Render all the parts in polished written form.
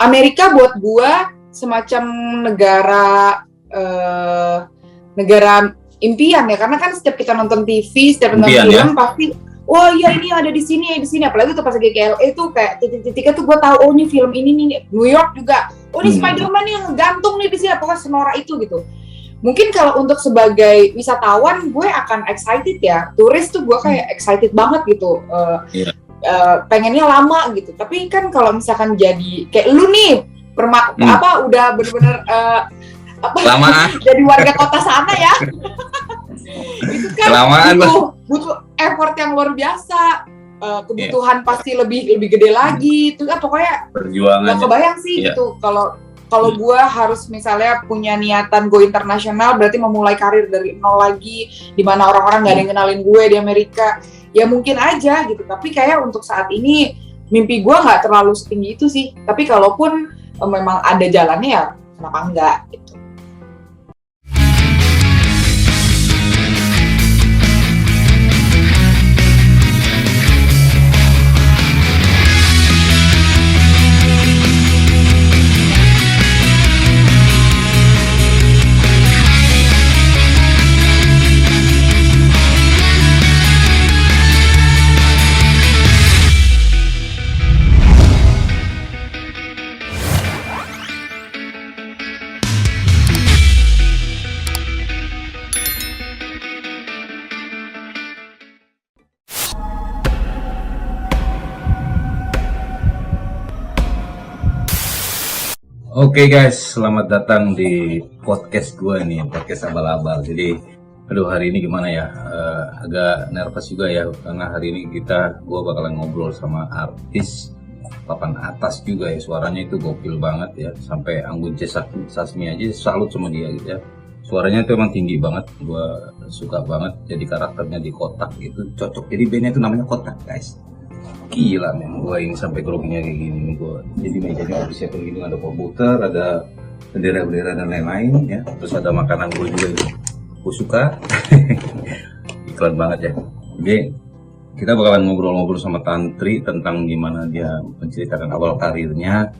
Amerika buat gua semacam negara impian ya, karena kan setiap kita nonton TV, setiap nonton film pasti wah iya ini ada di sini, apalagi tuh pas lagi ke LA tuh kayak titik-titiknya tuh gue tahu oh ini film ini nih. New York juga oh ini Spider-Man nih gantung nih di sini, pokoknya senora itu gitu. Mungkin kalau untuk sebagai wisatawan gue akan excited ya, turis tuh gue kayak excited banget gitu, pengennya lama gitu. Tapi kan kalau misalkan jadi kayak lu nih udah bener-bener lama jadi warga kota sana ya. Itu kan butuh effort yang luar biasa, kebutuhan pasti lebih gede lagi. Itu kan pokoknya nggak kebayang sih gitu. Kalau gue harus misalnya punya niatan go internasional, berarti memulai karir dari nol lagi, di mana orang-orang nggak ada yang kenalin gue di Amerika. Ya mungkin aja gitu. Tapi kayak untuk saat ini mimpi gue nggak terlalu setinggi itu sih. Tapi kalaupun memang ada jalannya ya kenapa enggak gitu. Oke guys, selamat datang di podcast gue nih, podcast abal-abal. Jadi, hari ini gimana ya? Agak nervous juga ya, karena hari ini gue bakalan ngobrol sama artis papan atas juga ya. Suaranya itu gokil banget ya, sampai Anggun C. Sasmi aja salut sama dia gitu ya. Suaranya itu emang tinggi banget, gue suka banget. Jadi karakternya di Kotak itu cocok. Jadi bandnya itu namanya Kotak guys. Gila men, gue ini sampai groginya kayak gini gue. Jadi mejanya habis siapin gitu, ada komputer, ada bendera-bendera dan lain-lain ya. Terus ada makanan gue juga ini, gue suka. Iklan banget ya. Jadi kita bakalan ngobrol-ngobrol sama Tantri tentang gimana dia menceritakan awal karirnya,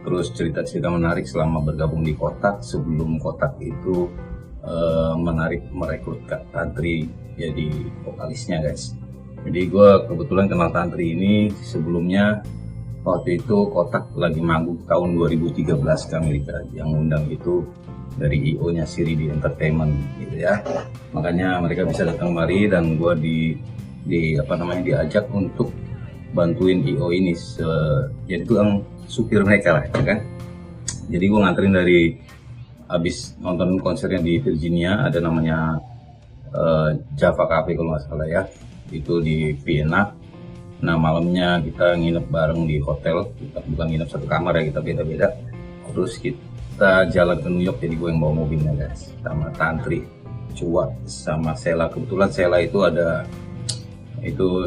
terus cerita-cerita menarik selama bergabung di Kotak. Sebelum Kotak itu merekrut Tantri jadi vokalisnya guys. Jadi gue kebetulan kenal Tantri ini sebelumnya, waktu itu Kotak lagi manggung tahun 2013 ke Amerika. Yang undang itu dari IO-nya Siri Entertainment gitu ya. Makanya mereka bisa datang kemari dan gue diajak untuk bantuin IO ini jadi tukang supir mereka lah ya kan. Jadi gue nganterin dari abis nonton konsernya di Virginia, ada namanya Java Cafe kalau nggak salah ya, itu di Vienna. Nah malamnya kita nginep bareng di hotel, kita bukan nginep satu kamar ya, kita beda-beda. Terus kita jalan ke New York, jadi gue yang bawa mobilnya guys, sama Tantri, Cua, sama Sela. Kebetulan Sela itu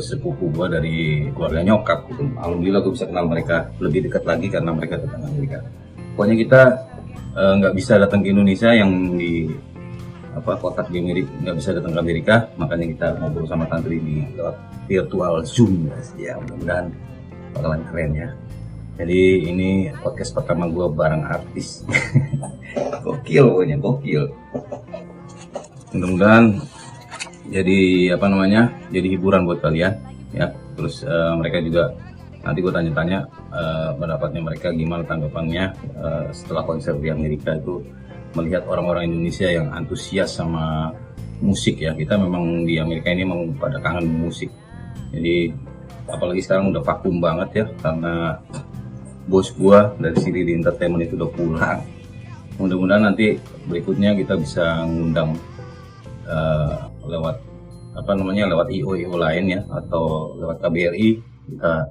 sepupu gue dari keluarga nyokap gitu. Alhamdulillah gue bisa kenal mereka lebih dekat lagi karena mereka datang ke Amerika. Pokoknya kita nggak bisa datang ke Indonesia, yang di Kotak di Amerika nggak bisa datang ke Amerika, makanya kita ngobrol sama Tantri di virtual Zoom guys. Ya mudah-mudahan bakalan keren ya. Jadi ini podcast pertama gue bareng artis. Gokil pokoknya, gokil. Mudah-mudahan jadi jadi hiburan buat kalian ya. Terus mereka juga nanti gue tanya-tanya pendapatnya mereka gimana, tanggapannya setelah konser di Amerika itu, melihat orang-orang Indonesia yang antusias sama musik ya. Kita memang di Amerika ini memang pada kangen musik. Jadi apalagi sekarang udah vakum banget ya, karena bos gua dari Siri Entertainment itu udah pulang. Mudah-mudahan nanti berikutnya kita bisa ngundang lewat IO lain ya, atau lewat KBRI kita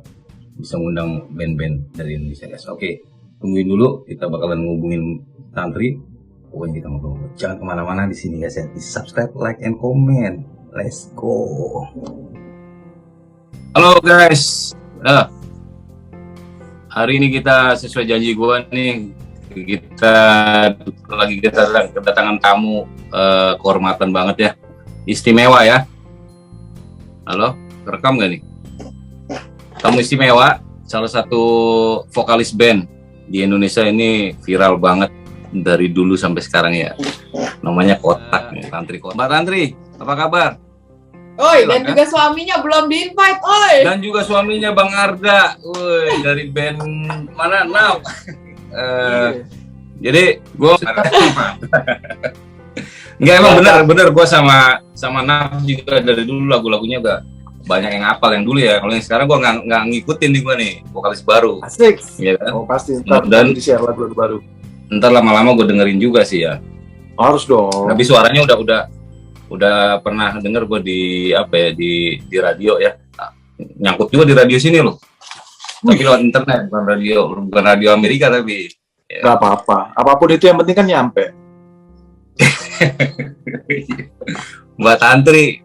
bisa ngundang band-band dari Indonesia guys. Oke, tungguin dulu, kita bakalan ngubungin Tantri. Pokoknya kita ngobrol. Jangan kemana-mana di sini guys ya. Di subscribe, like, and comment. Let's go. Halo guys. Hari ini kita sesuai janji gue nih, kita kedatangan tamu kehormatan banget ya, istimewa ya. Halo, rekam gak nih? Tamu istimewa, salah satu vokalis band di Indonesia ini viral banget dari dulu sampai sekarang ya. Namanya Kotak, Tantri Kotak. Mbak Tantri, apa kabar? Oi, dan juga suaminya belum di-invite, oi. Dan juga suaminya Bang Arda, woi, dari band mana? Now. Jadi gue enggak, emang bener gue sama Naf juga dari dulu lagu-lagunya udah banyak yang hafal yang dulu ya. Kalau yang sekarang gue nggak ngikutin nih, gue nih vokalis baru. Asik. Ya kan? Oh pasti. Dan di-share lagu baru. Ntar lama-lama gue dengerin juga sih ya. Harus dong. Tapi suaranya udah pernah denger gue di di radio ya. Nyangkut juga di radio sini loh. Tapi lewat internet, bukan radio Amerika tapi. Ya. Gak apa-apa. Apapun itu yang penting kan nyampe. Mbak Tantri,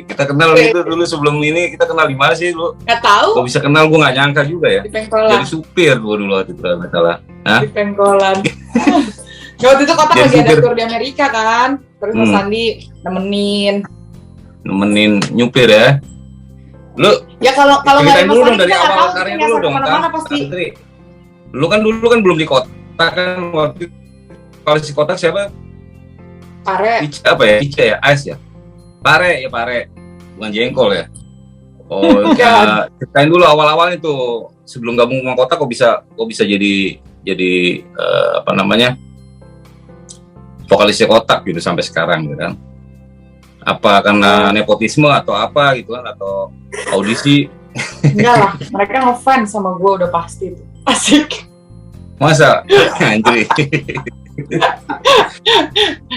kita kenal itu dulu sebelum ini, kita kenal di mana sih lu? Gak tahu. Kok bisa kenal, gue nggak nyangka juga ya. Di Pengkolan. Jadi supir gue dulu waktu itu, nggak salah. Di Pengkolan. Waktu itu Kotak lagi ada tour di Amerika kan, terus Mas Sandi nemenin nyupir ya. Lu? Ya kalau nggak dulu dong dari awal karir dulu dong, Tantri. Lu kan dulu kan belum di Kotak kan, waktu kalau si Kotak siapa? Pare. Ica ya? Ais ya? Pare, bukan jengkol ya? Oh, ya, ceritain dulu awal-awal itu sebelum gabung sama Kotak kok bisa jadi vokalisnya Kotak gitu sampai sekarang gitu kan? Apa karena nepotisme atau apa gitu kan, atau audisi? Enggak lah, mereka ngefans sama gue udah pasti itu. Asik. Masa? Anjir.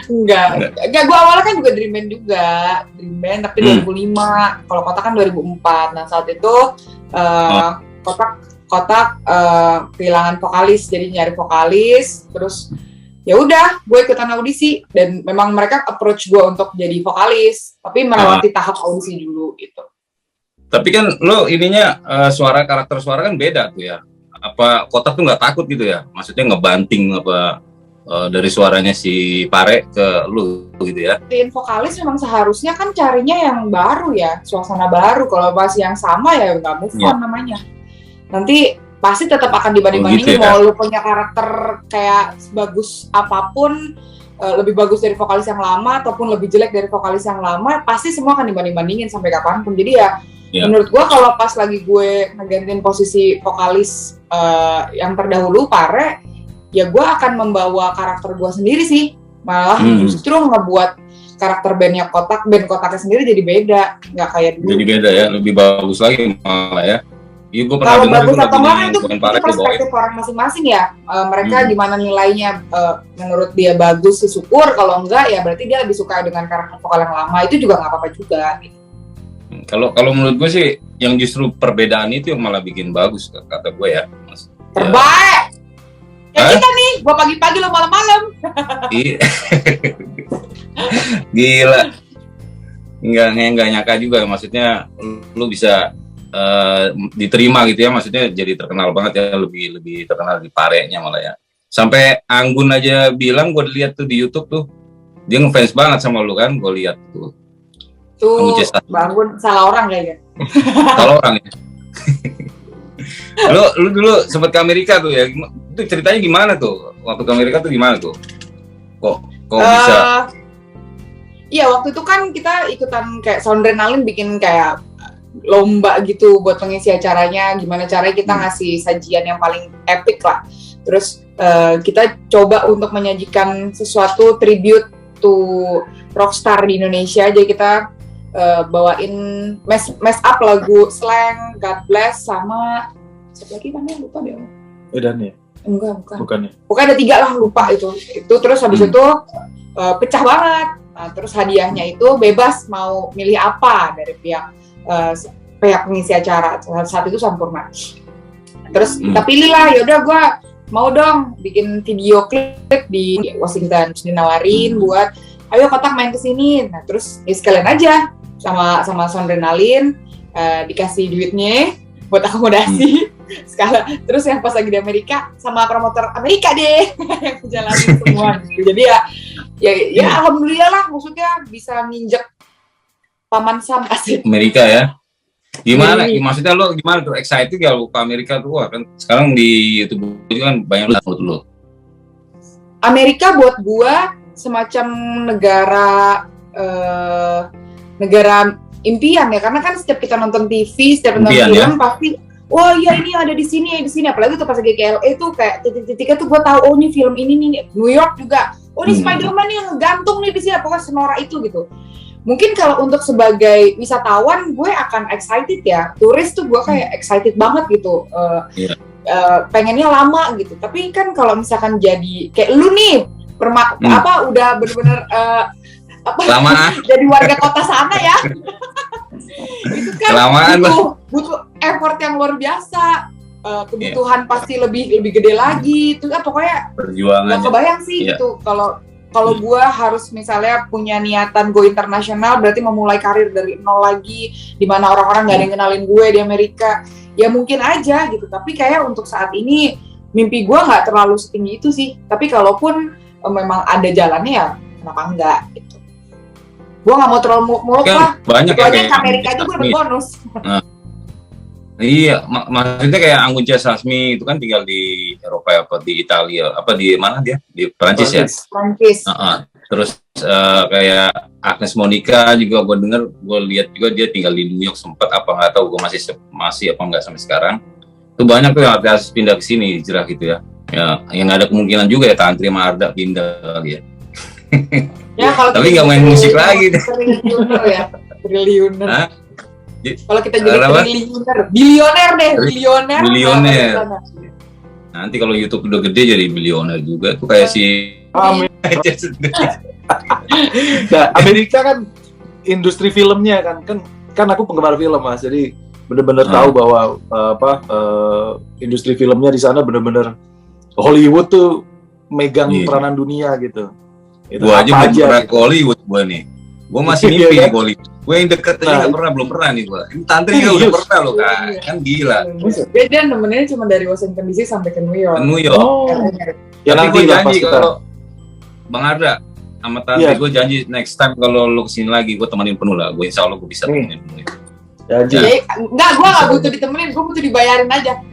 Enggak, gue awalnya kan juga Dream Band tapi 2005. Kalau Kotak kan 2004. Nah saat itu Kotak kehilangan vokalis, jadi nyari vokalis. Terus ya udah, gue ikutan audisi dan memang mereka approach gue untuk jadi vokalis, tapi melewati tahap audisi dulu gitu. Tapi kan lo ininya karakter suara kan beda tuh ya. Apa Kotak tuh nggak takut gitu ya? Maksudnya ngebanting apa dari suaranya si Pare ke lu gitu ya? Tim vokalis memang seharusnya kan carinya yang baru ya, suasana baru. Kalau masih yang sama ya nggak move on namanya. Nanti pasti tetap akan dibanding-bandingin. Mau lu punya karakter kayak bagus apapun, lebih bagus dari vokalis yang lama ataupun lebih jelek dari vokalis yang lama, pasti semua akan dibanding-bandingin sampai kapanpun. Jadi ya menurut gue kalau pas lagi gue ngegantiin posisi vokalis yang terdahulu Pare, ya gue akan membawa karakter gue sendiri sih, malah justru ngebuat karakter band Kotaknya sendiri jadi beda, nggak kayak dulu. Jadi beda ya, lebih bagus lagi malah ya. Iya, kalau bagus atau enggak itu perspektif orang masing-masing ya. Mereka gimana nilainya, menurut dia bagus sih syukur, kalau enggak ya berarti dia lebih suka dengan karakter vokal yang lama, itu juga nggak apa-apa juga. Kalau menurut gue sih, yang justru perbedaan itu yang malah bikin bagus kata gue ya. Terbaik. Ya kita nih, gua pagi-pagi lo malam-malam. Gila. Enggak nyangka juga, maksudnya lu bisa diterima gitu ya, maksudnya jadi terkenal banget ya, lebih terkenal di Parenya malah ya. Sampai Anggun aja bilang, gue lihat tuh di YouTube tuh, dia ngefans banget sama lu kan, gue lihat tuh. Tuh, Bang Anggun salah orang kayaknya. Salah orang ya. Lu dulu sempat ke Amerika tuh ya, itu ceritanya gimana tuh? Waktu ke Amerika tuh gimana tuh? Kok bisa? Iya, waktu itu kan kita ikutan kayak Soundrenalin bikin kayak lomba gitu buat pengisi acaranya, gimana caranya kita ngasih sajian yang paling epic lah. Terus kita coba untuk menyajikan sesuatu tribute to rockstar di Indonesia. Jadi kita bawain mess up lagu Slang, God Bless, sama siapa lagi namanya lupa deh. Edan ya? Enggak, bukan ya. Pokoknya ada 3 lah, lupa itu terus habis itu pecah banget. Nah, terus hadiahnya itu bebas mau milih apa dari pihak pengisi acara. Saat itu Sampurna. Terus kita pilih lah, yaudah gue mau dong bikin video klip di Washington. Terus dinawarin buat ayo Kotak main kesini. Nah terus ya sekalian aja sama Soundrenalin, dikasih duitnya buat akomodasi skala. Terus yang pas lagi di Amerika sama promotor Amerika deh yang jalanin semua gitu. Jadi ya alhamdulillah lah, maksudnya bisa nginjek Paman Sam asik Amerika ya. Gimana? Maksudnya lo gimana tuh excited ya lo ke Amerika tuh? Wah, kan sekarang di YouTube juga kan banyak menurut lo. Amerika buat gua semacam negara impian ya, karena kan setiap kita nonton TV, setiap nonton film pasti, wah iya ini ada di sini, apalagi tuh pas lagi ke LA tuh kayak titik-titiknya tuh gua tahu, oh ini film ini nih, New York juga, oh ini Spider-Man nih yang gantung nih di sini, pokoknya senora itu gitu. Mungkin kalau untuk sebagai wisatawan gue akan excited ya, turis tuh gue kayak excited banget gitu, pengennya lama gitu. Tapi kan kalau misalkan jadi kayak lu nih, udah bener-bener lama jadi warga kota sana ya, itu kan butuh effort yang luar biasa, kebutuhan pasti lebih gede lagi, itu kan pokoknya perjuangan. Gak kebayang sih gitu kalau gue harus misalnya punya niatan go internasional, berarti memulai karir dari nol lagi, di mana orang-orang gak ada yang kenalin gue di Amerika, ya mungkin aja gitu. Tapi kayak untuk saat ini mimpi gue nggak terlalu setinggi itu sih. Tapi kalaupun memang ada jalannya ya kenapa enggak gitu. Gue nggak mau terlalu muluk lah. Banyak ya ke Amerika itu gue bonus. Iya, maksudnya kayak Anggun C. Sasmi itu kan tinggal di Eropa apa di Italia, apa di mana dia? Di Prancis ya? Prancis. Terus kayak Agnes Monica juga gue lihat juga dia tinggal di New York sempat apa nggak tahu, gue masih apa nggak sampai sekarang. Itu banyak tuh yang artis pindah ke sini hijrah gitu ya. Ya, yang ada kemungkinan juga ya Tantri sama Arda pindah kali ya. Ya kalau tapi nggak main musik lagi deh. Triliuner. Kalau kita jadi bilioner. Nanti kalau YouTube udah gede jadi bilioner juga tuh kayak si Nah, Amerika kan industri filmnya kan aku penggemar film Mas, jadi benar-benar tahu bahwa industri filmnya di sana benar-benar Hollywood tuh megang peranan dunia gitu. Gua aja belum pernah ke Hollywood gua nih. Gua masih mimpi nih Hollywood. Gue yang deket aja belum pernah nih gue. Ini Tantri juga udah pernah loh kan gila. Beda nemennya cuma dari Washington DC sampai ke New York. Ya tapi gue janji kalau Bang Arda sama Tantri gue janji next time kalau lo kesini lagi gue temenin penuh lah. Gue insya Allah gue bisa temenin penuh. Janji. Enggak, gue gak butuh ditemenin, gue butuh dibayarin aja.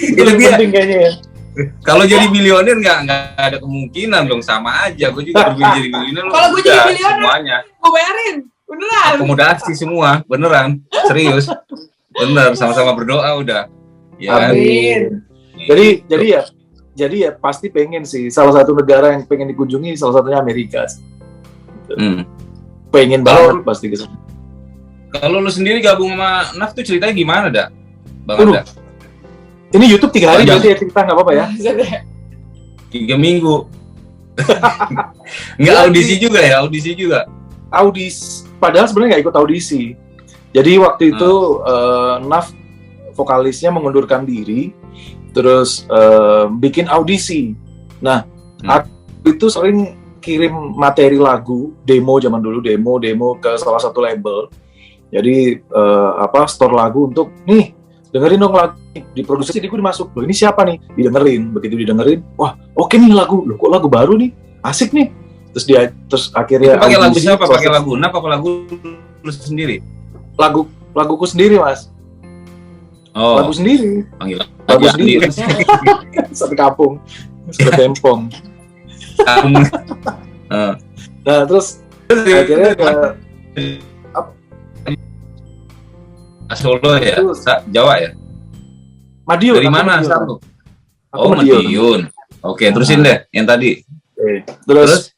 Itu penting kayaknya ya. Kalau jadi milioner nggak ada kemungkinan dong, sama aja. Gue juga berpikir jadi milioner. Kalau gue jadi milioner, semuanya gue bayarin, beneran. Akomodasi semua, beneran, serius, bener. Sama-sama berdoa udah. Ya, amin. Jadi ya pasti pengen sih. Salah satu negara yang pengen dikunjungi, salah satunya Amerika. Pengen banget pasti ke sana. Kalau lu sendiri gabung sama Naf tuh ceritanya gimana dah, Bang Arda? Ini YouTube 3 hari berarti ya cerita nggak apa-apa ya? 3 minggu. Nggak audisi juga ya? Padahal sebenarnya nggak ikut audisi. Jadi waktu itu Naf vokalisnya mengundurkan diri, terus bikin audisi. Nah, aku itu sering kirim materi lagu, demo zaman dulu, demo ke salah satu label. Jadi store lagu untuk nih. Dengerin dong lagu, diproduksi, jadi gue dimasuk, loh ini siapa nih? Didengerin, begitu didengerin, wah oke nih lagu, loh kok lagu baru nih, asik nih. Terus akhirnya pakai lagu siapa? Pakai lagu Naf apa lagu lu sendiri? Laguku sendiri Mas. Lagu sendiri. Panggil lagu sendiri. Satu kampung, satu tempong. Nah terus akhirnya Solo ya? Jawa ya? Madiun. Dari mana asal lu? Oh, Madiun. Oke, terusin deh yang tadi. Terus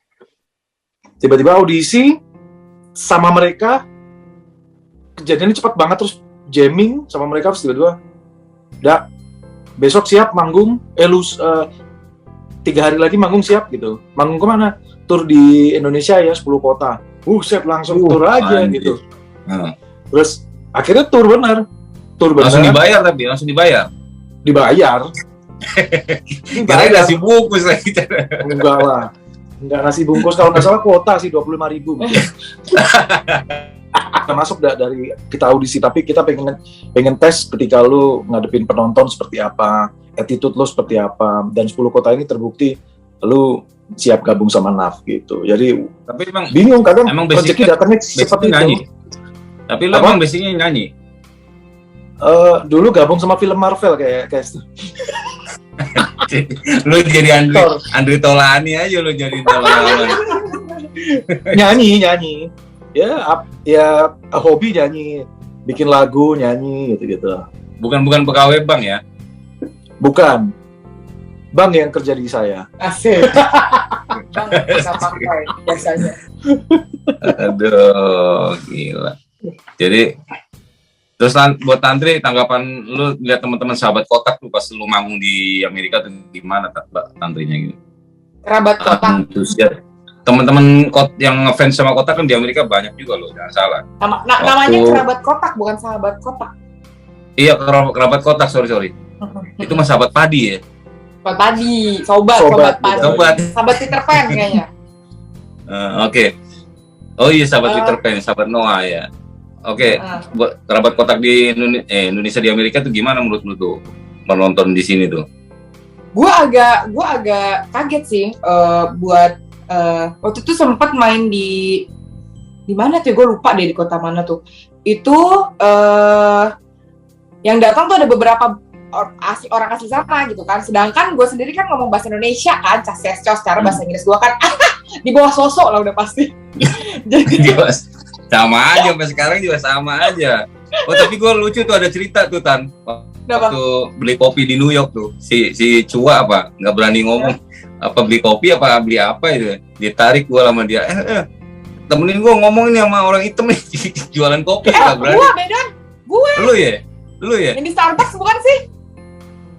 tiba-tiba audisi sama mereka, kejadiannya cepat banget, terus jamming sama mereka, terus tiba-tiba besok siap manggung, 3 hari lagi manggung siap gitu. Manggung kemana? Tur di Indonesia ya, 10 kota. Siap langsung tur aja gitu. Terus akhirnya tur benar. Langsung dibayar. Dibayar. Karena nasi bungkus lagi. Enggak lah. Enggak nasi bungkus, kalau nggak salah kuota sih 25.000 gitu. Kita masuk dari kita audisi, tapi kita pengen tes ketika lu ngadepin penonton seperti apa, attitude lu seperti apa, dan 10 kota ini terbukti lu siap gabung sama Naf gitu. Jadi tapi emang bingung kadang emang rezeki datangnya seperti itu. Tapi lo emang basicnya nyanyi? Dulu gabung sama film Marvel kayak Lu jadi Andri Tolani aja, lu jadi Tolani. nyanyi ya hobi nyanyi, bikin lagu nyanyi gitu. Bukan pegawai bank ya? Bukan, bank yang kerja di saya. Asik. Bang bisa pakai biasanya. Aduh, gila. Jadi terus buat Tantri, tanggapan lu lihat teman-teman sahabat kotak tuh pas lu manggung di Amerika tuh gimana Tantrinya gitu? Kerabat kotak. Teman-teman yang ngefans sama kotak kan di Amerika banyak juga loh, jangan salah. Namanya kerabat kotak, bukan sahabat kotak. Iya, kerabat kotak, sorry. Itu mah sahabat padi ya? Sahabat padi, sobat padi. Sahabat Peter Pan kayaknya. Oke. Oh iya, sahabat Peter Pan, sahabat Noah ya. Oke, buat kerabat kotak di Indonesia di Amerika tuh gimana menurut lu tuh menonton di sini tuh? Gua agak kaget sih buat waktu itu sempat main di mana tuh, gue lupa deh di kota mana tuh. Itu yang datang tuh ada beberapa orang asli sana gitu kan. Sedangkan gue sendiri kan ngomong bahasa Indonesia kan, cas cara bahasa Inggris gue kan di bawah sosok lah udah pasti. Jadi sama aja sampai sekarang juga sama aja. Oh tapi gue lucu tuh, ada cerita tuh Tan. Waktu beli kopi di New York tuh, si Cua apa nggak berani ngomong apa beli kopi apa beli apa itu, ditarik gue sama dia. Temenin gue ngomong ini sama orang hitam nih jualan kopi nggak berani. Gue beda, Lu ya? Yang di Starbucks bukan sih?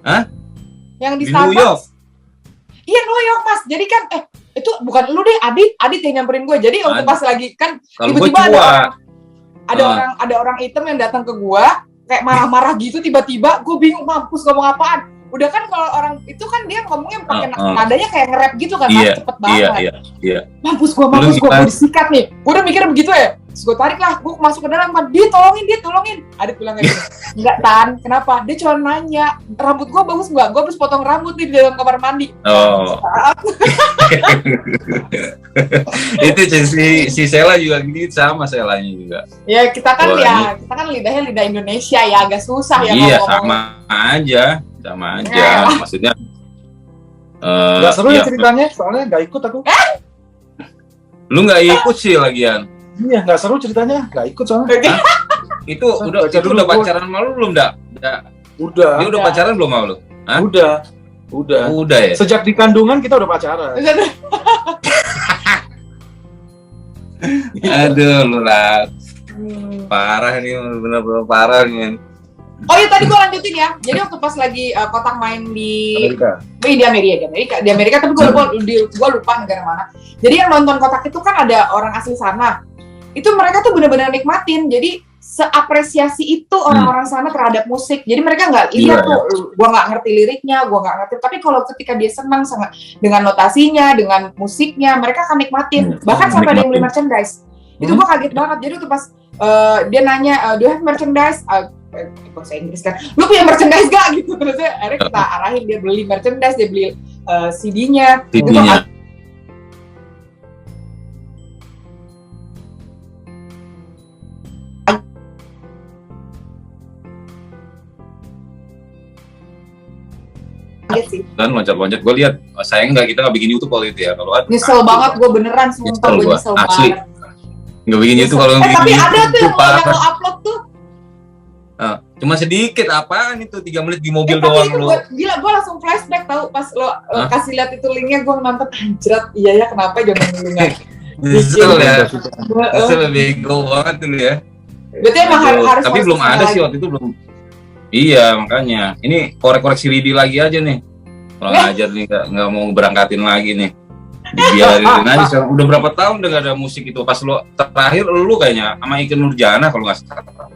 Hah? Yang di Starbucks? New York? Iya New York mas. Jadi kan itu bukan lu deh, Adit yang nyamperin gue. Jadi waktu pas lagi kan tiba-tiba ada orang hitam yang datang ke gue kayak marah-marah gitu, tiba-tiba gue bingung mampus ngomong apaan. Udah kan kalau orang itu kan dia ngomongnya pakai nadanya kayak nge-rap gitu kan, cepet banget. Iya. Mampus gue disikat nih. Gue udah mikir begitu ya. Terus gue tarik lah, gue masuk ke dalam kan, dia tolongin. Adit bilang kayak gitu. Enggak Tan, kenapa? Dia cuma nanya, rambut gue bagus nggak? Gue harus potong rambut nih di dalam kamar mandi. Oh. Itu si Sela juga gitu, sama Selanya juga. Ya kita kan lidahnya lidah Indonesia ya, agak susah ya. Iya sama aja. Maksudnya. Gak seru ya ceritanya, soalnya nggak ikut aku. Lu nggak ikut sih lagian. Iya, nggak seru ceritanya, nggak ikut soalnya. Itu udah pacaran malu belum, Dak? Udah. Dia udah pacaran belum sama lu? Hah? Udah ya. Sejak di kandungan kita udah pacaran. Aduh, lu lah. Parah nih, bener-bener parah nih. Oh iya tadi gue lanjutin ya. Jadi waktu pas lagi kotak main di Amerika, tapi gue lupa negara mana. Jadi yang nonton kotak itu kan ada orang asli sana. Itu mereka tuh benar-benar nikmatin. Jadi seapresiasi itu orang-orang sana terhadap musik. Jadi mereka nggak gue nggak ngerti liriknya, gue nggak ngerti. Tapi kalau ketika dia senang dengan notasinya, dengan musiknya, mereka akan nikmatin. Bahkan sampai ada yang beli merchandise. Itu gue kaget banget. Jadi tuh pas dia nanya, do you have merchandise? Bahasa Inggris kan, lu punya merchandise gak? Gitu. Terus akhirnya kita arahin dia beli merchandise, dia beli CD-nya. Dan loncat-loncat, gue lihat sayang nggak kita nggak bikin YouTube kalau itu ya. Kalau ada nyesel banget gue beneran, sumpah gue nyesel banget. Nggak bikin YouTube kalau bikin tapi YouTube, ada tuh yang lo upload tuh. Cuma sedikit, apaan itu 3 menit di mobil doang lo. Gila, gue langsung flashback tahu pas lo kasih lihat itu linknya, gue nonton anjrat, iya ya kenapa jangan linknya. Nyesel ya, nyesel bego banget tuh ya. Berarti emang harus. Tapi belum ada sih waktu itu belum. Iya makanya, ini koreksi lidi lagi aja nih. Kurang ajar nih, nggak mau berangkatin lagi nih. Dibiarin aja sekarang. Udah berapa tahun udah gak ada musik itu. Pas lo terakhir lu kayaknya sama Ikke Nurjana kalau nggak salah.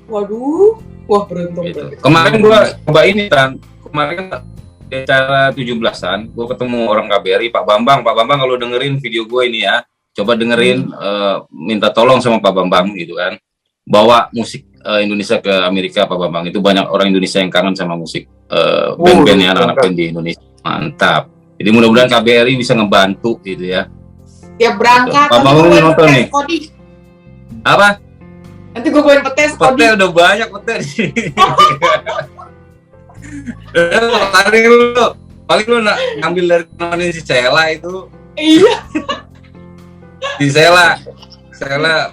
Waduh, wah beruntung. Gitu. Kemarin gua coba ini kan, kemarin di acara 17-an, gua ketemu orang KBRI, Pak Bambang kalau dengerin video gue ini ya, coba dengerin, minta tolong sama Pak Bambang gitu kan, bawa musik Indonesia ke Amerika. Pak Bambang itu banyak orang Indonesia yang kangen sama musik band-band ya, anak-anak band di Indonesia. Mantap. Jadi mudah-mudahan KBRI bisa ngebantu gitu ya. Ya berangkat. Pak Bambang nonton nih. Apa? Nanti gue bawain pete. Pete udah banyak pete di sini. paling lu ngambil dari teman si Cela itu. Iya. Di Cela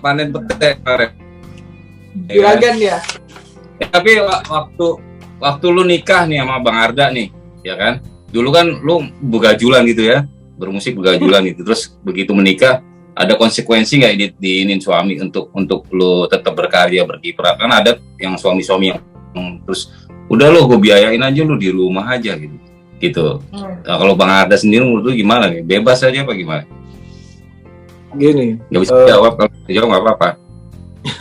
panen pete kemarin. Juragan ya. Tapi waktu lu nikah nih sama Bang Arda nih, ya kan? Dulu kan lu begajulan gitu ya, bermusik begajulan gitu. Terus begitu menikah, ada konsekuensi nggak diinin suami untuk lu tetap berkarya berkiprah? Kan ada yang suami-suami yang terus udah lo gue biayain aja lu di rumah aja gitu. Nah, kalau Bang Arda sendiri menurut lu gimana nih? Bebas aja apa gimana? Gini. Nggak bisa jawab, kalau jawab nggak apa-apa.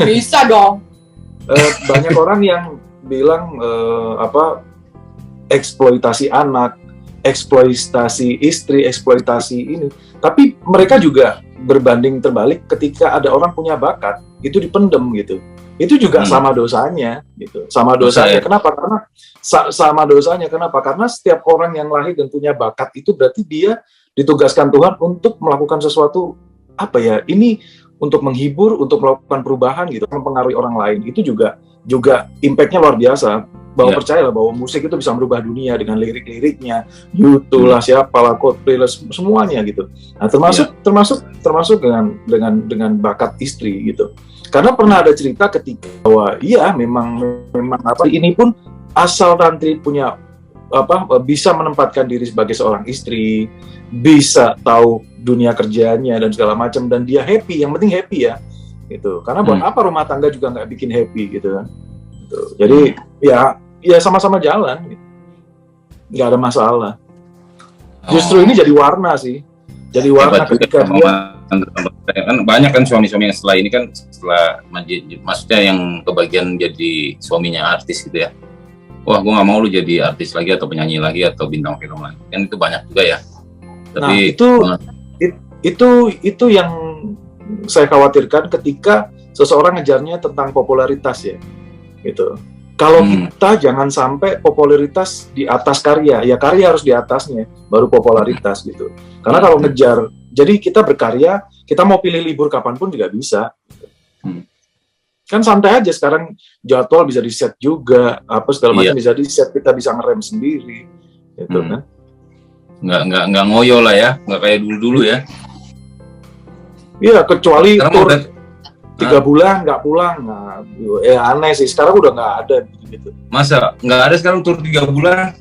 Bisa dong. Banyak orang yang bilang eksploitasi anak, eksploitasi istri, eksploitasi ini. Tapi mereka juga berbanding terbalik ketika ada orang punya bakat, itu dipendem gitu. Itu juga sama dosanya gitu. Sama dosanya. Kenapa? Karena sama dosanya. Kenapa? Karena setiap orang yang lahir dan punya bakat itu berarti dia ditugaskan Tuhan untuk melakukan sesuatu ini untuk menghibur, untuk melakukan perubahan gitu, mempengaruhi orang lain. Itu juga impact-nya luar biasa. Bahwa percayalah bahwa musik itu bisa merubah dunia dengan lirik-liriknya, YouTube lah, siapalah, Coldplay lah, semuanya gitu. Nah, termasuk dengan bakat istri gitu. Karena pernah ada cerita ketika bahwa memang ini pun asal Tantri punya bisa menempatkan diri sebagai seorang istri, bisa tahu dunia kerjanya dan segala macam, dan dia happy, yang penting happy ya gitu. Karena buat apa rumah tangga juga nggak bikin happy gitu kan gitu. Jadi ya sama-sama jalan gitu. Nggak ada masalah. Justru ini jadi warna sih, jadi warna ketika dia kan banyak kan suami-suami yang setelah maksudnya yang kebagian jadi suaminya artis gitu ya. Wah, gue nggak mau lu jadi artis lagi atau penyanyi lagi atau bintang film lagi. Kan itu banyak juga ya. Tapi itu yang saya khawatirkan ketika seseorang ngejarnya tentang popularitas ya, gitu. Kalau kita jangan sampai popularitas di atas karya, ya karya harus di atasnya, baru popularitas gitu. Karena kalau ngejar, jadi kita berkarya, kita mau pilih libur kapanpun juga bisa. Kan santai aja sekarang, jadwal bisa di set juga, apa segala macam bisa di set, kita bisa ngerem sendiri, gitu kan? Nggak ngoyo lah ya, nggak kayak dulu ya. Iya, kecuali tur 3 bulan nggak pulang, nah, aneh sih. Sekarang udah nggak ada gitu. Masa nggak ada sekarang tur 3 bulan?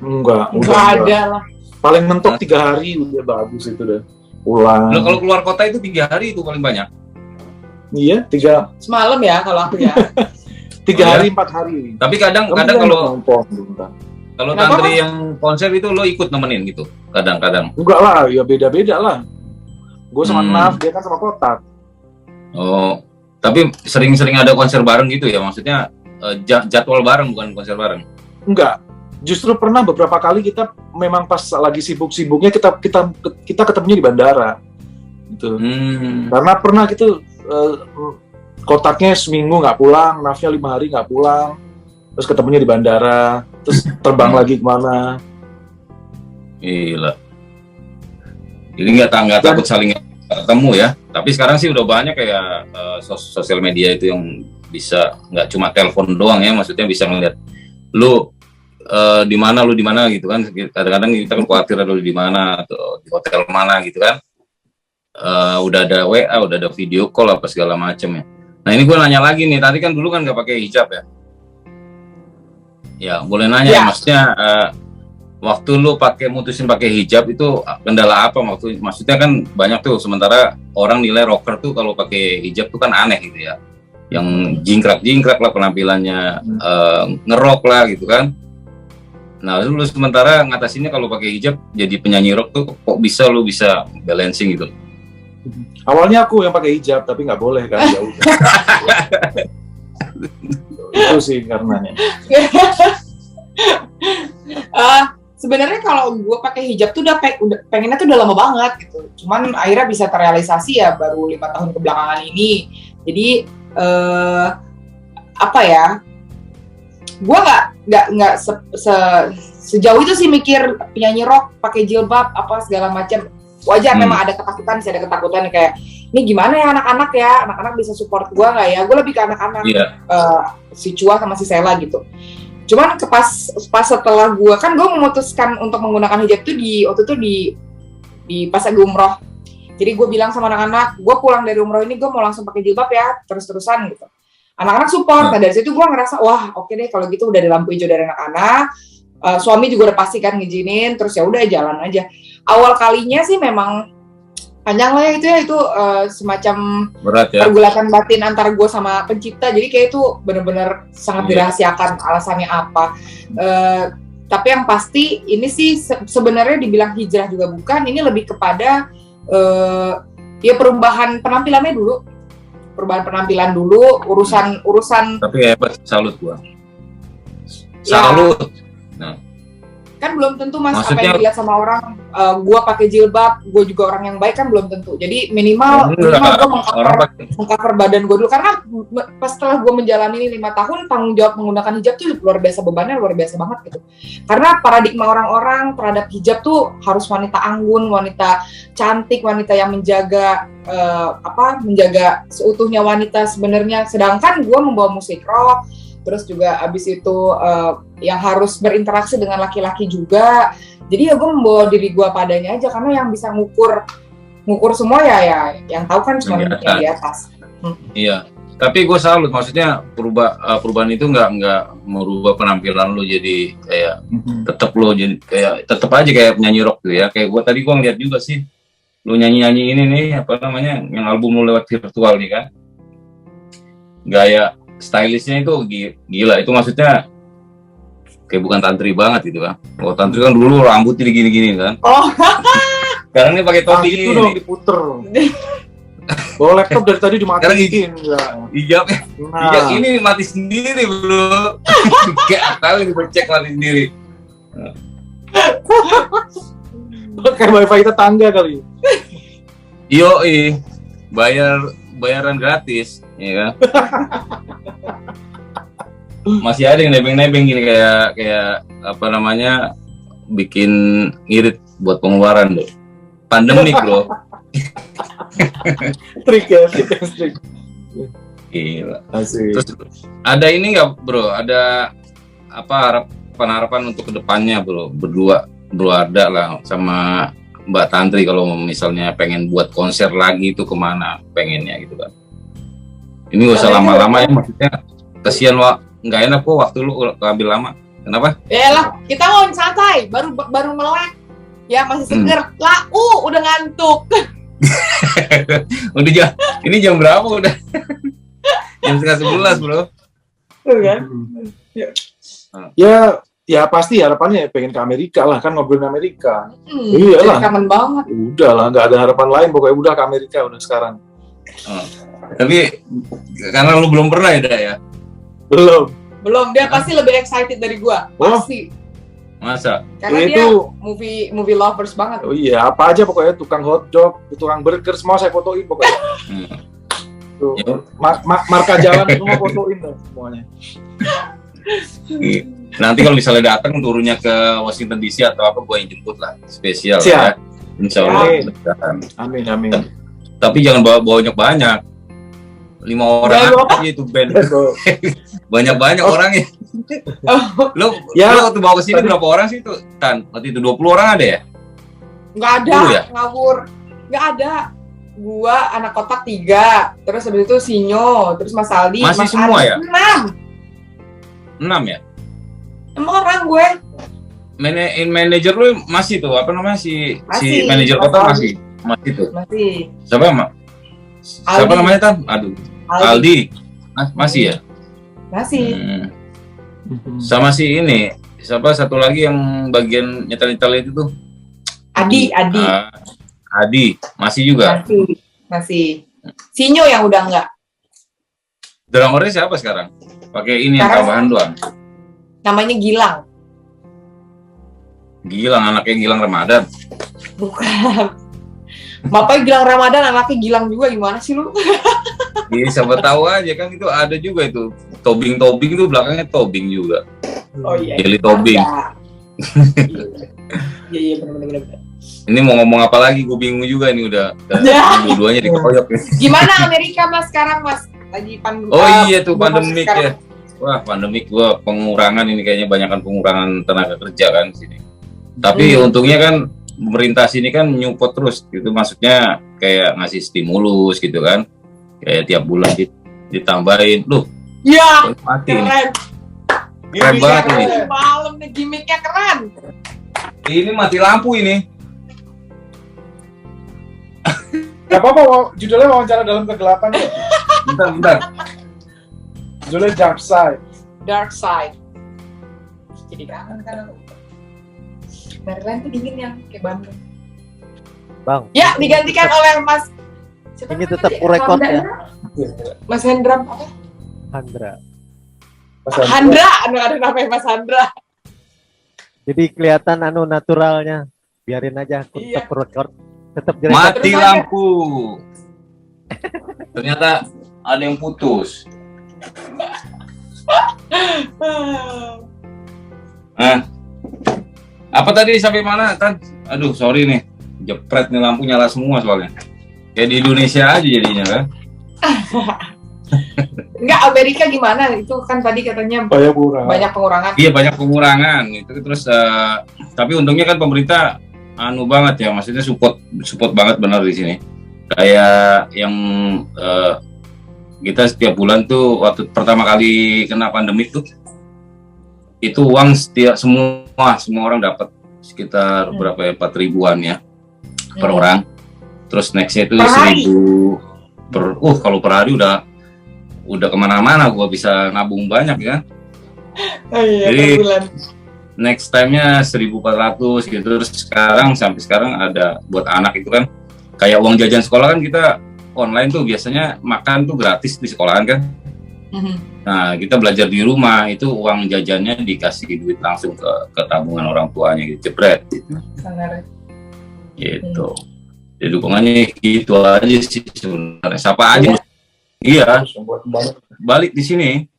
Enggak ada lah. Paling mentok 3 hari udah bagus itu deh. Pulang. Loh, kalau keluar kota itu 3 hari itu paling banyak. Iya, 3 semalam ya kalau aku ya. 3 hari 4 hari. Tapi kadang kalau Tantri yang konser itu lo ikut nemenin gitu, kadang-kadang. Enggak lah, ya beda-beda lah. Gue sama Naf, dia kan sama Kotak. Oh, tapi sering-sering ada konser bareng gitu ya, maksudnya jadwal bareng bukan konser bareng? Enggak, justru pernah beberapa kali kita memang pas lagi sibuk-sibuknya kita ketemunya di bandara, gitu. Karena pernah gitu Kotaknya seminggu nggak pulang, Nafnya 5 hari nggak pulang, terus ketemunya di bandara, terus terbang lagi kemana? Gila. Jadi nggak takut saling ketemu ya. Tapi sekarang sih udah banyak kayak sosial media itu yang bisa nggak cuma telepon doang ya, maksudnya bisa ngeliat lu di mana gitu kan. Kadang-kadang kita kan khawatir lu di mana atau di hotel mana gitu kan. Udah ada WA, udah ada video call apa segala macam ya. Nah ini gue nanya lagi nih, tadi kan dulu kan nggak pakai hijab ya. Ya boleh nanya ya, maksudnya waktu lu mutusin pakai hijab itu kendala apa? Maksudnya kan banyak tuh, sementara orang nilai rocker tuh kalau pakai hijab tuh kan aneh gitu ya, yang jingkrak lah penampilannya, ngerok lah gitu kan. Nah lu sementara ngatasinnya kalau pakai hijab jadi penyanyi rock tuh kok lu bisa balancing gitu? Awalnya aku yang pakai hijab tapi nggak boleh kan, ya udah. Itu sih karenanya. Sebenarnya kalau gue pakai hijab tuh udah pengennya tuh udah lama banget gitu. Cuman akhirnya bisa terrealisasi ya baru 5 tahun kebelakangan ini. Jadi gue nggak sejauh itu sih mikir penyanyi rock pakai jilbab apa segala macam. Wajar memang ada ketakutan, sih ada ketakutan kayak ini gimana ya anak-anak bisa support gue nggak ya? Gue lebih ke anak-anak, si Chua sama si Sela gitu. Cuman pas setelah gue memutuskan untuk menggunakan hijab tuh waktu itu di pas lagi umroh. Jadi gue bilang sama anak-anak, gue pulang dari umroh ini gue mau langsung pakai jilbab ya, terus-terusan gitu. Anak-anak support. Nah dari situ gue ngerasa wah oke deh kalau gitu udah di lampu hijau dari anak-anak. Suami juga udah pasti kan ngizinin, terus ya udah jalan aja. Awal kalinya sih memang panjang lah itu semacam berat, ya? Pergulatan batin antara gue sama pencipta, jadi kayak itu benar-benar sangat dirahasiakan alasannya apa. Tapi yang pasti ini sih sebenarnya dibilang hijrah juga bukan, ini lebih kepada ya perubahan penampilannya dulu, urusan. Tapi hebat, salut gua. Salut. Ya. Nah. Kan belum tentu Mas maksudnya, apa yang dilihat sama orang, gue pakai jilbab, gue juga orang yang baik kan belum tentu. Jadi minimal gue mengcover badan gue dulu, karena setelah gue menjalani 5 tahun tanggung jawab menggunakan hijab tuh luar biasa, bebannya luar biasa banget gitu. Karena paradigma orang-orang terhadap hijab tuh harus wanita anggun, wanita cantik, wanita yang menjaga menjaga seutuhnya wanita sebenarnya. Sedangkan gue membawa musik rock, terus juga abis itu yang harus berinteraksi dengan laki-laki juga. Jadi ya gue membawa diri gue padanya aja, karena yang bisa ngukur semua ya yang tahu kan cuma yang di atas. Iya, tapi gue salut, maksudnya perubahan itu nggak merubah penampilan lo jadi kayak tetap lo jadi kayak tetap aja kayak penyanyi rock tuh ya. Kayak gue ngeliat juga sih lo nyanyi ini nih yang album lo lewat virtual nih kan, gaya stylishnya itu gila, itu maksudnya kayak bukan tantri banget gitu kan. Kalau tantri kan dulu rambutnya gini-gini kan. Oh. Sekarang ini pakai topi ini. Itu dong diputer. Bawa laptop dari tadi dimatiin. Hijab ini mati sendiri bro. Kayak tahu dicek mati sendiri. Kayak wifi tetangga kali. Bayaran gratis, ya kan? Masih ada yang nebeng-nebeng gini kayak bikin ngirit buat pengeluaran loh. Pandemik loh. Trik. Gila. Asik. Terus ada ini nggak bro? Ada harapan untuk kedepannya bro? Berdua ada lah sama Mbak Tantri, kalau misalnya pengen buat konser lagi itu kemana pengennya gitu kan? Ini gak usah lama-lama ya, maksudnya kasihan nggak enak kok waktu lu ambil lama. Kenapa? Ya lah, kita mau santai, baru melek, ya masih seger. Udah ngantuk. Ini jam berapa udah? Jam 10:30 bro. Kan? Ya pasti harapannya pengen ke Amerika lah, kan ngobrolin Amerika. Iyalah. Kangen banget. Udah lah, nggak ada harapan lain, pokoknya udah ke Amerika udah sekarang. Tapi karena lu belum pernah ya? Belum, dia pasti lebih excited dari gua. Pasti. Masa? Karena dia movie lovers banget. Oh iya, apa aja pokoknya, tukang hotdog, tukang burger, semua saya fotoin pokoknya. Tuh, marka jalan semua fotoin lah semuanya. Nanti kalau misalnya datang turunnya ke Washington DC atau apa, gue yang jemput lah, spesial. Siap. Ya. Insya Allah. Amin. Tapi jangan bawa banyak. 5 orang aja itu band. Banyak orangnya. Lo waktu bawa ke sini berapa orang sih itu? Waktu itu 20 orang ada ya? Nggak ada, ngawur. Nggak ada. Gua anak kotak 3, terus habis itu Sinyo, terus Mas Aldi, masih Mas semua Adi, ya? 6 ya? 6 orang gue. Manajer lu masih tuh, si manajer kota masih tuh. Masih. Siapa namanya Tan? Aduh. Aldi. Masih ya? Masih. Sama si ini, siapa satu lagi yang bagian nyetel itu tuh? Adi. Adi, masih juga? Masih. Sinyo yang udah enggak. Drummernya siapa sekarang? Pakai ini yang tambahan doang. Namanya Gilang. Anaknya Gilang Ramadan. Bukan. Bapaknya Gilang Ramadan, anaknya Gilang juga, gimana sih lu? Iya, siapa tahu aja kan, itu ada juga itu. Tobing itu belakangnya Tobing juga. Oh iya. Jelly Tobing. Iya benar. Ini mau ngomong apa lagi? Gue bingung juga ini udah dua-duanya dikeroyok. Gimana Amerika Mas sekarang Mas? Lagi pandemi. Oh iya tuh pandemik ya. Wah pandemik gua pengurangan ini kayaknya banyakan pengurangan tenaga kerja kan di sini. Tapi untungnya kan pemerintah sini kan nyupport terus gitu, maksudnya kayak ngasih stimulus gitu kan. Kayak tiap bulan ditambahin. Loh. Iya. Mati keren. Nih. Keren banget ini. Malam nih gimmicknya keren. Ini mati lampu ini. Gak apa-apa, judulnya wawancara dalam kegelapan. Bentar. Judulnya Dark Side. Dark Side. Jadi kangen kan aku. Maryland tuh dingin ya, kayak Bandung. Bang. Ya, digantikan oleh Mas. Siapa Ini namanya tetap tadi? rekod ya. Mas Hendra apa? Handra. Handra, ada namanya Mas Handra. Jadi kelihatan naturalnya. Biarin aja, tetap record. Tetap Mati lampu. Ternyata ada yang putus. Apa tadi sampai mana kan? Aduh sorry nih, jepret nih lampu nyala semua soalnya. Kayak di Indonesia aja jadinya kan? Enggak, Amerika gimana? Itu kan tadi katanya banyak pengurangan. Iya banyak pengurangan itu terus. Tapi untungnya kan pemerintah banget ya, maksudnya support banget benar di sini. Kayak yang kita setiap bulan tuh waktu pertama kali kena pandemi tuh itu uang semua orang dapat sekitar berapa ya 4.000-an ya per orang. Terus nextnya itu 1.000 kalau per hari udah kemana-mana, gua bisa nabung banyak ya. Jadi next time-nya 1.400 gitu. Terus sampai sekarang ada buat anak itu kan kayak uang jajan sekolah kan kita online tuh biasanya makan tuh gratis di sekolahan kan. Nah kita belajar di rumah itu uang jajannya dikasih duit langsung ke tabungan orang tuanya gitu, jebret gitu. Gitu. Jadi dukungannya gitu aja sih sebenarnya. Siapa aja? Iya. Balik di sini.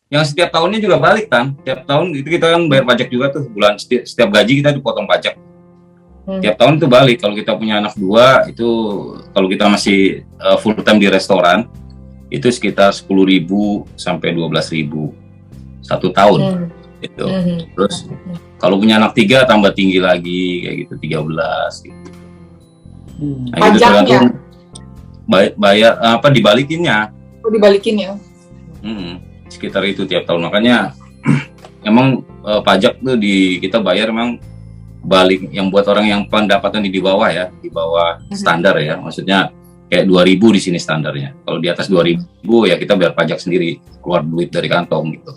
Yang setiap tahunnya juga balik kan, tiap tahun itu kita kan bayar pajak juga tuh, bulan setiap gaji kita dipotong pajak. Tiap tahun itu balik. Kalau kita punya anak 2 itu, kalau kita masih full time di restoran itu sekitar 10.000 sampai 12.000 1 tahun itu. Terus kalau punya anak 3 tambah tinggi lagi kayak gitu 13 gitu. Nah, itu tergantung bayar apa dibalikinnya. Oh, dibalikin ya. Sekitar itu tiap tahun, makanya emang pajak tuh kita bayar emang balik yang buat orang yang pendapatan di bawah ya, di bawah standar ya, maksudnya kayak 2.000 di sini standarnya. Kalau di atas 2.000 ya kita bayar pajak sendiri, keluar duit dari kantong gitu.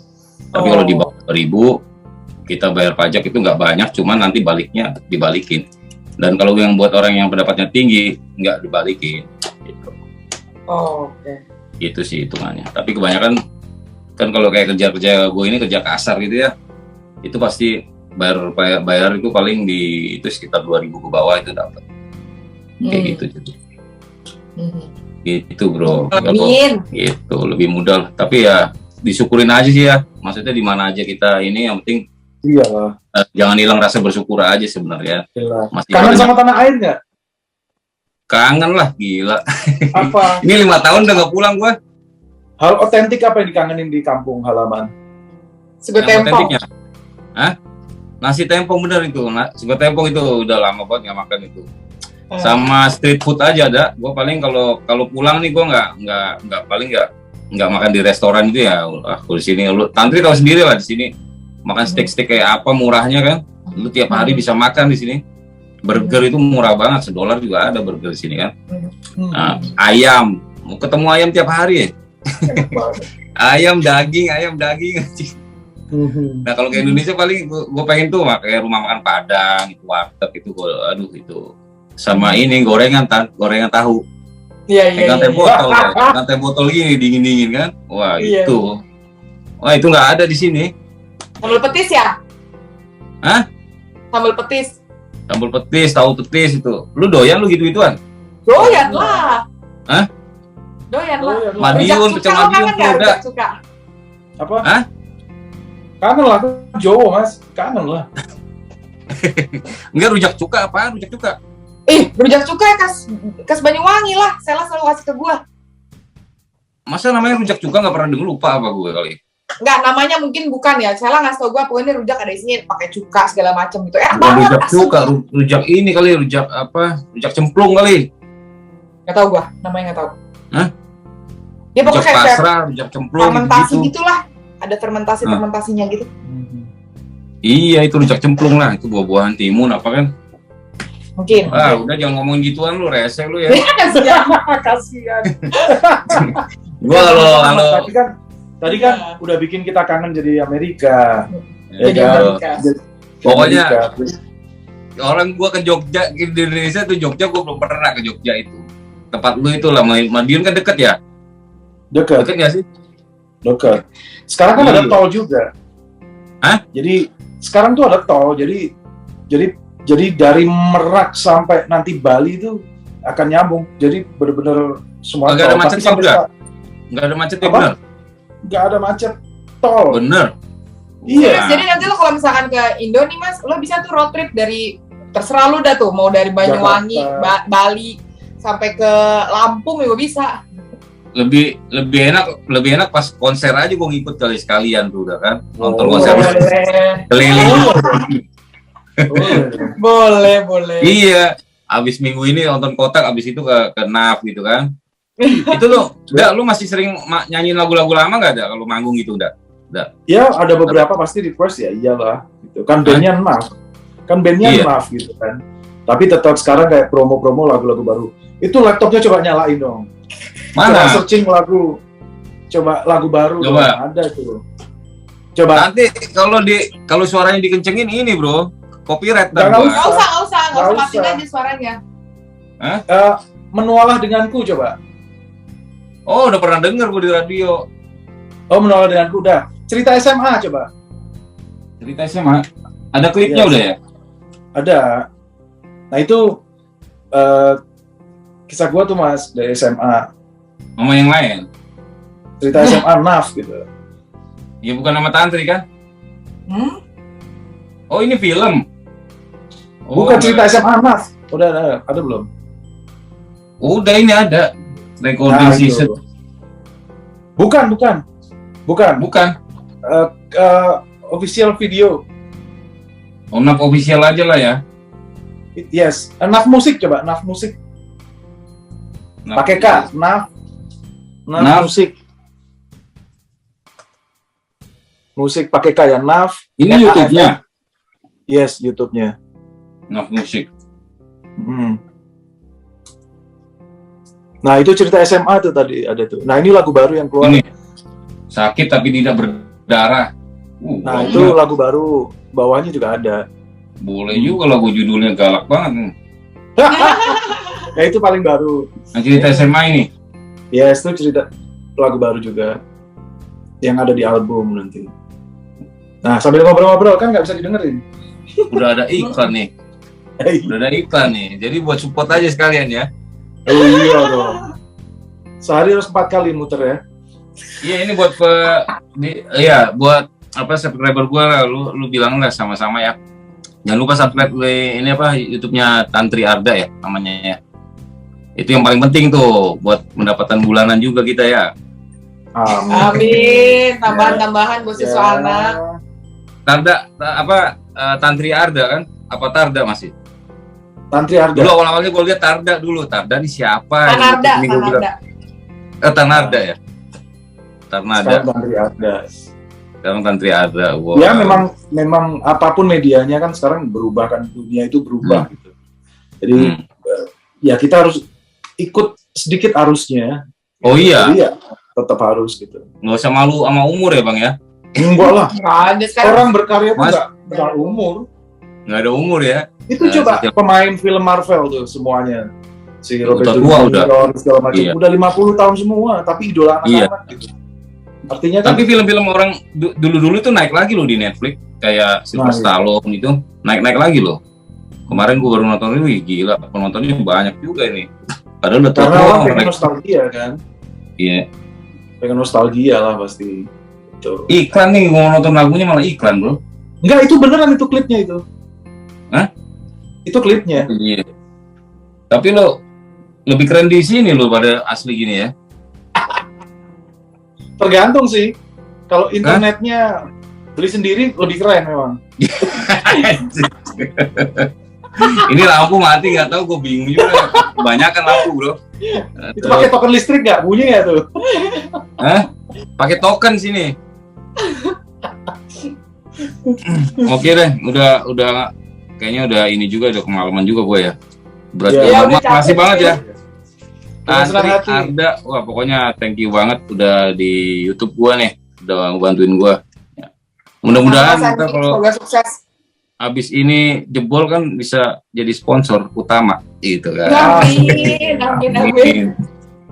Tapi kalau di bawah 2.000 kita bayar pajak itu nggak banyak, cuman nanti baliknya dibalikin. Dan kalau yang buat orang yang pendapatnya tinggi nggak dibalikin gitu. Oke. Itu sih hitungannya. Tapi kebanyakan kan kalau kayak kerja gue ini kerja kasar gitu ya, itu pasti bayar itu paling itu sekitar 2.000 ke bawah itu dapat kayak gitu jadi gitu bro. Amin. Gitu lebih mudah lah. Tapi ya disyukurin aja sih ya, maksudnya di mana aja kita ini yang penting jangan hilang rasa bersyukur aja sebenarnya. Masih kangen sama tanah air nggak? Kangen lah gila. Apa? Ini 5 tahun udah nggak pulang gua. Hal otentik apa yang dikangenin di kampung halaman? Sego tempong. Hah? Nasi tempong bener itu. Sego tempong itu udah lama banget nggak makan itu. Sama street food aja ada. Gue paling kalau pulang nih gue nggak makan di restoran itu ya. Di sini lu Tantri tahu sendiri lah di sini makan steak kayak apa murahnya kan. Lu tiap hari bisa makan di sini. Burger itu murah banget, $1 juga ada burger di sini kan. Nah, ayam, mau ketemu ayam tiap hari ya. ayam daging. Nah kalau ke Indonesia paling gue pengen tuh kayak rumah makan Padang, itu warteg itu, aduh itu sama ini gorengan tahu. Iya. Teh botol gini dingin kan, wah gitu. Wah itu nggak ada di sini. Sambal petis ya? Hah? Sambal petis, tahu petis itu. Lu doyan lu gitu-gituan? Doyan lah. Hah? Doyan lah. Madiun, pecel Madiun tuh udah. Apa? Hah? Kangen lah, Jawa mas, kangen lah. Enggak rujak cuka apaan? Rujak cuka? Rujak cuka ya khas Banyuwangi lah. Sela selalu kasih ke gua. Masa namanya rujak cuka nggak pernah denger, lupa apa gue kali. Enggak, namanya mungkin bukan ya. Sela ngasih tau gua pokoknya rujak ada isinya pakai cuka segala macam gitu. Bukan rujak cuka, rujak ini kali, rujak apa? Rujak cemplung kali. Nggak tahu gua, namanya nggak tahu. Hah? Dia pokoknya Rujak kayak pasrah, rujak cemplung fermentasi gitu. gitulah. Ada fermentasinya gitu. Iya, itu rujak cemplung lah, itu buah-buahan timun apa kan? Mungkin. Udah jangan ngomongin gituan lu, rese lu ya. Kasihan. Gua kalau tadi kan udah bikin kita kangen jadi Amerika. Jadi kan? Amerika. Pokoknya orang gua ke Jogja di Indonesia tuh, Jogja gua belum pernah ke Jogja itu. Tempat lu itu lah, Madiun kan deket ya? Deket nggak sih? Deket. Sekarang kan ada tol juga. Hah? Jadi sekarang tuh ada tol. Jadi dari Merak sampai nanti Bali itu akan nyambung. Jadi benar-benar semua Nggak tol. ada macet Tapi sampai juga? sekarang Nggak ada macet ya, Apa? bener? nggak ada macet tol. Bener. Iya. Jadi nanti lo kalau misalkan ke Indo nih Mas, lo bisa tuh road trip dari terserah lo dah tuh, mau dari Banyuwangi, Bali sampai ke Lampung juga bisa. Lebih enak pas konser aja gua ngikut kali sekalian tuh udah kan. Nonton konser keliling. Boleh. Iya. Abis minggu ini nonton Kotak, abis itu ke NAF gitu kan. Itu lo, lu masih sering nyanyiin lagu-lagu lama nggak ada kalau manggung gitu udah? Ya ada beberapa pasti request ya, iyalah. Gitu. Kan bandnya NAF. Iya. NAF gitu kan. Tapi tetap sekarang kayak promo-promo lagu-lagu baru. Itu laptopnya coba nyalain dong. Mana? Coba searching lagu baru. Coba. Dong. Ada itu. Coba. Nanti kalau suaranya dikencengin ini bro, copyright Nggak gua. Nggak usah Nggak matiin usah. aja suaranya. Menualah denganku coba. Oh udah pernah denger gua di radio. Oh, menualah denganku udah. Cerita SMA coba. Cerita SMA. Ada klipnya Yes. udah ya? Ada. Nah itu kisah gua tuh Mas dari SMA. Sama yang lain? Cerita SMA NAF gitu. Ya bukan nama Tantri kan? Oh ini film? Bukan cerita SMA NAF. Udah ada belum? Udah ini ada. Recording Nah, season. itu. Bukan. Bukan. Official video. Oh, NAF official aja lah ya. Yes. NAF musik coba. NAF musik. NAF Pakai K. NAF NAF. musik. Musik pakai K ya. NAF. Ini NAF. YouTube-nya. Yes, YouTube-nya. NAF musik. Nah itu cerita SMA tuh tadi ada tuh. Nah ini lagu baru yang keluar. Ini sakit tapi tidak berdarah. Nah itu lagu baru, bawahnya juga ada. Boleh juga lagu judulnya galak banget. Ya itu paling baru. Nah, cerita SMA ini. Yes itu cerita lagu baru juga yang ada di album nanti. Nah sambil ngobrol-ngobrol kan nggak bisa didengerin. Udah ada iklan nih. Jadi buat support aja sekalian ya. Oh iya dong. Sehari harus 4 kali muter ya. Iya ini buat buat subscriber gue lah, lu bilang lah sama-sama ya. Jangan lupa subscribe ini YouTube-nya Tantri Arda ya namanya ya. Itu yang paling penting tuh buat pendapatan bulanan juga kita ya. Amin. Tambahan-tambahan buat siswa anak. Tarda Tantri Arda kan? Apa Tarda masih? Tantri Arda. Dulu awal-awalnya gue lihat Tarda dulu. Tarda ini siapa? Tanarda. Tanarda ya. Tanarda. Sekarang Tantri Arda. Wow. Ya memang apapun medianya kan sekarang berubah kan, dunia itu berubah gitu. Jadi ya kita harus ikut sedikit arusnya. Oh iya. Jadi ya tetap harus gitu. Nggak usah malu sama umur ya bang ya? Enggak lah. Nggak ada sekarang. Orang berkarya tuh Mas. nggak umur. Nggak ada umur ya? Itu coba pemain film Marvel tuh semuanya. Si Robert tua Downey Jr. segala macam. Iya. Udah 50 tahun semua, tapi idola anak-anak gitu. Artinya kan Tapi film-film orang dulu-dulu tuh naik lagi loh di Netflix. Kayak Sylvester Stallone itu naik lagi loh. Kemarin gua baru nonton ini, wih gila, penontonnya banyak juga ini. Padahal udah karena tua. orang pengen nostalgia kan. Iya. Pengen nostalgia lah pasti. Gitu. Iklan nih, gua nonton lagunya malah iklan bro. Enggak, itu beneran itu klipnya itu. Hah? Itu klipnya. Iya. Tapi lo lebih keren di sini lo pada asli gini ya. Tergantung sih. Kalau internetnya beli sendiri lebih keren memang. Ini lampu mati nggak tahu, gue bingung juga. Kebanyakan lampu bro. Itu pakai token listrik nggak? Bunyi ya tuh? Hah? Pakai token sini. Oke deh, udah kayaknya udah ini juga, udah kemalaman juga gue ya. Berarti Ya, makasih banget ya. Senang hati. Arda, wah pokoknya thank you banget udah di YouTube gua nih, udah ngebantuin gua. Ya. Mudah-mudahan kita kalau semoga sukses. abis ini jebol kan bisa jadi sponsor utama, gitu kan. Amin.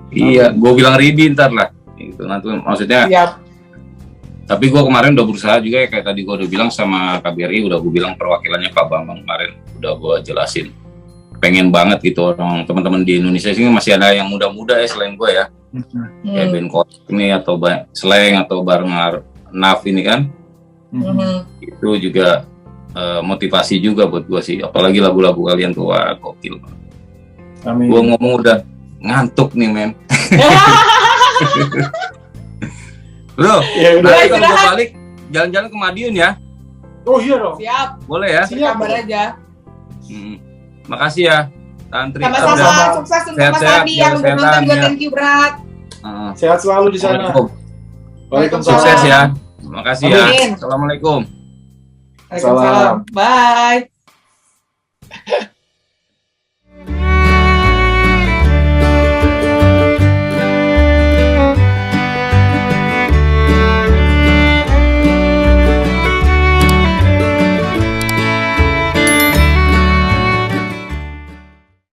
Iya, gua bilang Ribi ntar lah, gitu. Nanti maksudnya. Siap. Tapi gua kemarin udah berusaha juga ya, kayak tadi gua udah bilang sama KBRI, udah gua bilang perwakilannya Pak Bambang kemarin, udah gua jelasin. Pengen banget gitu orang teman-teman di Indonesia sini masih ada yang muda-muda ya selain gue ya, kayak Ben Kotak ini atau Slang atau Barngar Naf ini kan, itu juga motivasi juga buat gue sih, apalagi lagu-lagu kalian tuh wah gokil. Amin. Gue ngomong udah ngantuk nih men. Bro, Ya udah. nanti kalau gue balik jalan-jalan ke Madiun ya. Oh iya dong. Siap. Boleh ya? Siap. Kabar aja. Makasih ya Tantri. Sama-sama, sukses untuk Mas Sehat-sehat, Adi yang udah sehat-sehat, nonton juga, ya. thank you berat. Sehat selalu di sana. Waalaikumsalam. Sukses ya. Makasih ya. Amin. Assalamualaikum. Waalaikumsalam. Bye.